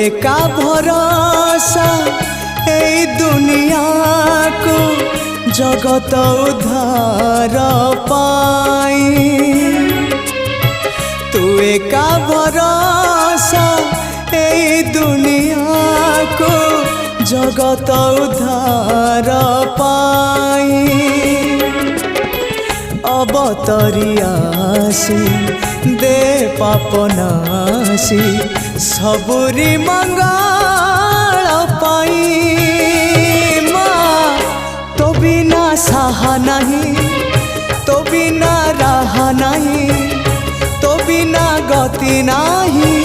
एका भरोसा ए दुनिया को जगत उद्धार पाई। तू एका भरोसा ए दुनिया को जगत उद्धार पाई। अवतरियासी दे पापनासी सबुरी मंगल पाई। माँ तो बिना साहा नहीं, तो बिना राह नहीं, तो बिना गति नहीं।